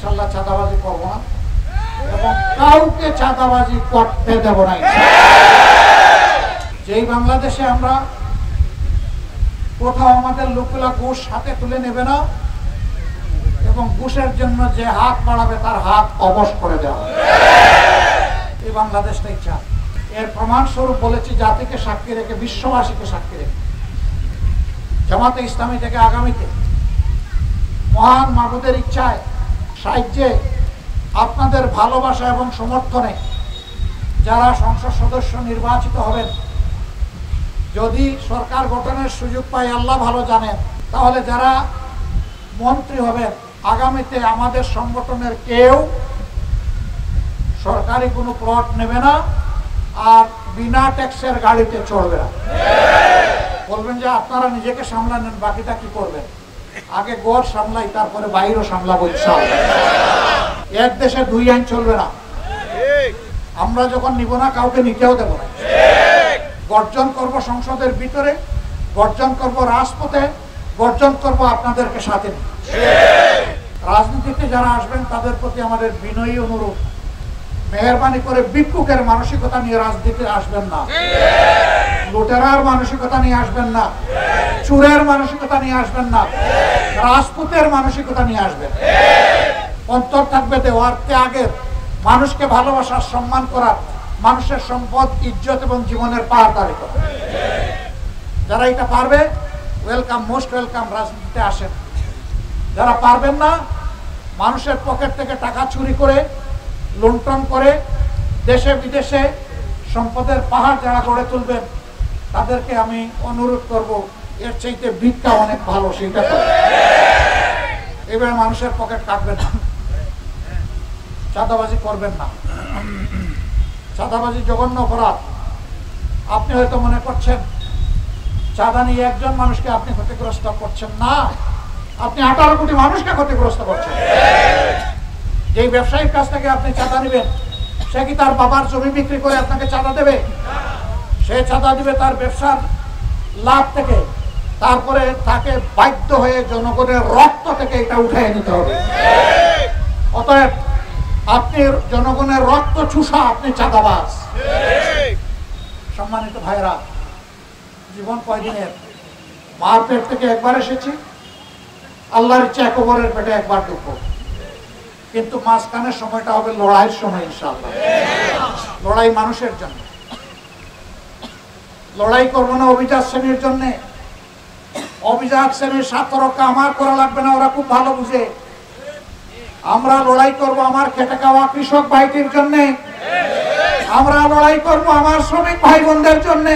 ইনশাআল্লাহ চাঁদাবাজি করব না এবং কাউকে চাঁদাবাজি করতে দেব না। যেই বাংলাদেশে আমরা কোথাও আমাদের লোকেরা ঘুষ হাতে তুলে নেবে না এবং ঘুষের জন্য যে হাত বাড়াবে তার হাত অবশ করে দেওয়া, এই বাংলাদেশটাই চাই। এর প্রমাণস্বরূপ বলেছি জাতিকে সাক্ষী রেখে, বিশ্ববাসীকে সাক্ষী রেখে, জামাতে ইসলামী থেকে আগামীতে মহান মাবুদের ইচ্ছায়, সাহায্যে, আপনাদের ভালোবাসা এবং সমর্থনে যারা সংসদ সদস্য নির্বাচিত হবেন, যদি সরকার গঠনের সুযোগ পায় আল্লাহ ভালো জানেন, তাহলে যারা মন্ত্রী হবেন আগামীতে আমাদের সংগঠনের কেউ সরকারি কোনো প্লট নেবে না আর বিনা ট্যাক্সের গাড়িতে চড়বে না। বলবেন যে আপনারা নিজেকে সামলা নেন, বাকিটা কি করবেন? আগে গড় সামলাই, তারপরে বাইরেও সামলাবো ইনশাআল্লাহ। এক দেশে দুই আইন চলবে না। আমরা যখন নিব না কাউকে নিতেও দেব না। গর্জন করব সংসদের ভিতরে, গর্জন করব রাজপথে, গর্জন করব আপনাদেরকে সাথে নিয়ে। রাজনীতিতে যারা আসবেন তাদের প্রতি আমাদের বিনয়ী অনুরোধ, মেহরবানি করে ভিক্ষুকের মানসিকতা নিয়ে রাজনীতিতে আসবেন না, লুটেরার মানসিকতা নিয়ে আসবেন না, চুরের মানসিকতা নিয়ে আসবেন না, রাজপুতের মানসিকতা নিয়ে আসবেন। অন্তর থাকবে দেওয়ার, ত্যাগের, মানুষকে ভালোবাসার, সম্মান করার, মানুষের সম্পদ, ইজ্জত এবং জীবনের পাহাড়দারি করা। যারা এটা পারবে ওয়েলকাম, মোস্ট ওয়েলকাম, রাজনীতিতে আসেন। যারা পারবেন না, মানুষের পকেট থেকে টাকা চুরি করে, লুণ্ঠন করে, দেশে বিদেশে সম্পদের পাহাড় যারা গড়ে তুলবেন তাদেরকে আমি অনুরোধ করব, এর চাইতে ভিক্ষা অনেক ভালো, সেইটা করে। এবার মানুষের পকেট কাটবেন না, চাঁদাবাজি করবেন না। চাঁদাবাজি জঘন্য অপরাধ। আপনি হয়তো মনে করছেন চাঁদা নিয়ে একজন মানুষকে আপনি ক্ষতিগ্রস্ত করছেন, না, আপনি 18 কোটি মানুষকে ক্ষতিগ্রস্ত করছেন। যেই ব্যবসায়ীর কাছ থেকে আপনি চাঁদা নেবেন, সে কি তার বাবার জমি বিক্রি করে আপনাকে চাঁদা দেবে? সে চাঁদা দিবে তার ব্যবসার লাভ থেকে, তারপরে তাকে বাধ্য হয়ে জনগণের রক্ত থেকে এটা উঠিয়ে নিতে হবে। অতএব আপনি জনগণের রক্ত চুষা, আপনি চাঁদাবাজ। সম্মানিত ভাইরা, জীবন কয়দিনের? মার পেট থেকে একবার এসেছি, আল্লাহর ইচ্ছা কবরের পেটে একবার ঢুকবো, কিন্তু মাঝখানের সময়টা হবে লড়াইয়ের সময় ইনশাআল্লাহ। লড়াই মানুষের জন্য, লড়াই করবো না অভিজাত শ্রেণীর জন্য। অভিজাত শ্রেণীর স্বার্থ রক্ষা আমার করা লাগবে না, ওরা খুব ভালো বুঝে। আমরা লড়াই করব আমার খেটে খাওয়া কৃষক ভাইটির জন্য, আমরা লড়াই করব আমার শ্রমিক ভাই বোনদের জন্য,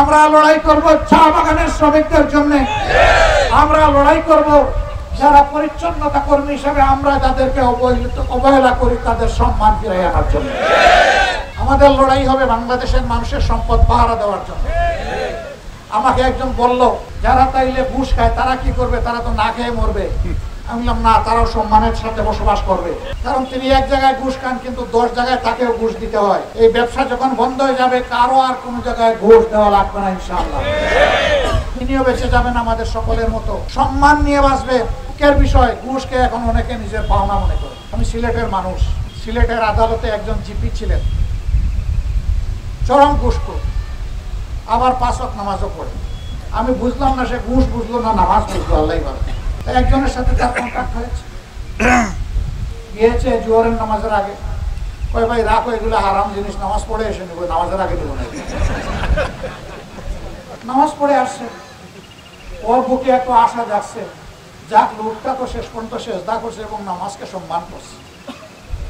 আমরা লড়াই করব চা বাগানের শ্রমিকদের জন্য, আমরা লড়াই করব যারা পরিচ্ছন্নতা কর্মী হিসেবে আমরা যাদেরকে অবহেলা করি তাদের সম্মান ফিরিয়ে আনার জন্য। আমাদের লড়াই হবে বাংলাদেশের মানুষের সম্পদ পাহারা দেওয়ার জন্য। আমাকে একজন বলল, যারা তাইলে ঘুষ খায় তারা কি করবে? তারা তো না খেয়ে মরবে। আমি বললাম না, তারাও সম্মানের সাথে বসবাস করবে, কারণ তিনি এক জায়গায় ঘুষ খান কিন্তু 10 জায়গায় তাকেও ঘুষ দিতে হয়। এই ব্যবসা যখন বন্ধ হয়ে যাবে, কারো আর কোনো জায়গায় ঘুষ দেওয়া লাগবে না ইনশাআল্লাহ। তিনিও বেঁচে যাবেন আমাদের সকলের মতো, সম্মান নিয়ে বাঁচবে। দুঃখের বিষয়, ঘুষকে এখন অনেকে নিজের পাওনা মনে করে। আমি সিলেটের মানুষ, সিলেটের আদালতে একজন জিপি ছিলেন, চরম ঘুষখোর, আবার 5 ওয়াক্ত নামাজও পড়ে। আমি বুঝলাম না সে ঘুষ বুঝলো না নামাজ বুঝলো, আল্লাহ ভালো। একজনের সাথে তার কন্ট্যাক্ট হয়েছে, গিয়েছে জোহরের নামাজের আগে, কয় ভাই রাখো এগুলো হারাম জিনিস, নামাজ পড়ে এসে নেবো, নামাজের আগে দেবো না। নামাজ পড়ে আসছে, ওর বুকে একটু আশা যাচ্ছে, যাক লোকটা তো শেষ পর্যন্ত সেজদা করছে এবং নামাজকে সম্মান করছে।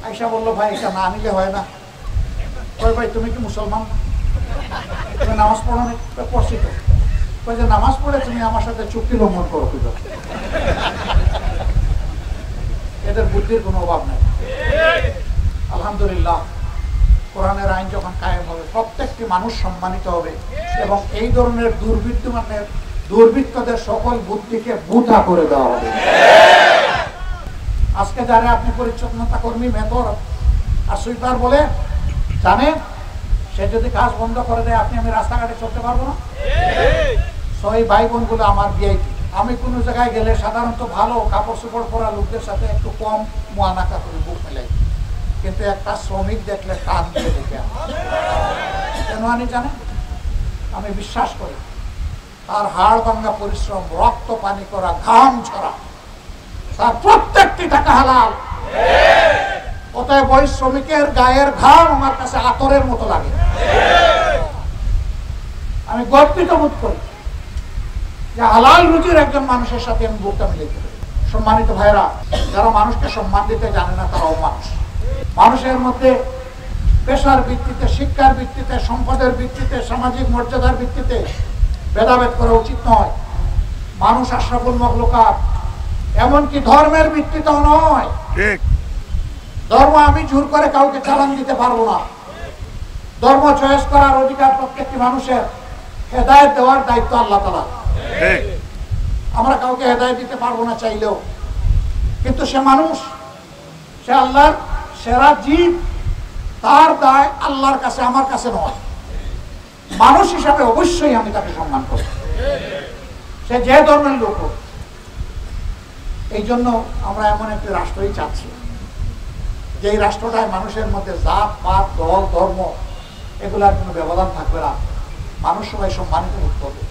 আইসা বললো ভাই এটা না নিলে হয় না। কয় ভাই তুমি কি মুসলমান? তুমি নামাজ পড়ো নি? পড়ছি তো। কয় যে নামাজ পড়ে তুমি আমার সাথে চুক্তি লঙ্ঘন করো কি? এদের বুদ্ধির কোনো অভাব নেই। আলহামদুলিল্লাহ, কোরআনের আইন যখন কায়েম হবে প্রত্যেকটি মানুষ সম্মানিত হবে এবং এই ধরনের দুর্বৃত্তদের সকল বুদ্ধিকে বৃথা করে দেওয়া হবে। আজকে যারা আপনি পরিচ্ছন্নতা কর্মী, মেথর আর সুইপার বলে জানেন, সে যদি কাজ বন্ধ করে দেয় আপনি আমি রাস্তাঘাটে চলতে পারবো না। সবাই ভাই বোনগুলো আমার ভিআইপি, আমি কোনো জায়গায় গেলে সাধারণত ভালো কাপড় চোপড় পরা লোকদের সাথে একটু কম মোয়ানাকা করে বুক মেলাই, কিন্তু একটা শ্রমিক দেখলে কান দিয়ে দেখে কেন আনি জানেন? আমি বিশ্বাস করি তার হাড় ভাঙ্গা পরিশ্রম, রক্ত পানি করা, ঘাম ছড়া, তার প্রত্যেকটি টাকা হালাল। অতএব ওই শ্রমিকের গায়ের ঘাম আমার কাছে আতরের মতো লাগে। আমি গর্বিত বোধ করি যে হালাল রুজির একজন মানুষের সাথে আমি বুকটা মিলাইতে পারি। সম্মানিত ভাইরা, যারা মানুষকে সম্মান দিতে জানে না তারাও মানুষ। মানুষের মধ্যে পেশার ভিত্তিতে, শিক্ষার ভিত্তিতে, সম্পদের ভিত্তিতে, সামাজিক মর্যাদার ভিত্তিতে ভেদাভেদ করা উচিত নয়। মানুষ আশরাফুল মাখলুকাত, এমনকি ধর্মের ভিত্তিতেও নয়। ধর্ম আমি জোর করে কাউকে চালান দিতে পারবো না। ধর্ম চয়েস করার অধিকার প্রত্যেকটি মানুষের, হেদায়েত দেওয়ার দায়িত্ব আল্লাহ তাআলা। আমরা কাউকে হেদায়েত দিতে পারবো না চাইলেও, কিন্তু সে মানুষ, সে আল্লাহর সেরা জীব, তার দায় আল্লাহর কাছে, আমার কাছে নয়। মানুষ হিসাবে অবশ্যই আমি তাকে সম্মান করি, সে যে ধর্মের লোক হোক। এই জন্য আমরা এমন একটি রাষ্ট্রই চাচ্ছি যে এই রাষ্ট্রটায় মানুষের মধ্যে জাত পাত, দল, ধর্ম এগুলার কোনো ব্যবধান থাকবে না। মানুষ সবাই সম্মানিত বোধ করবে।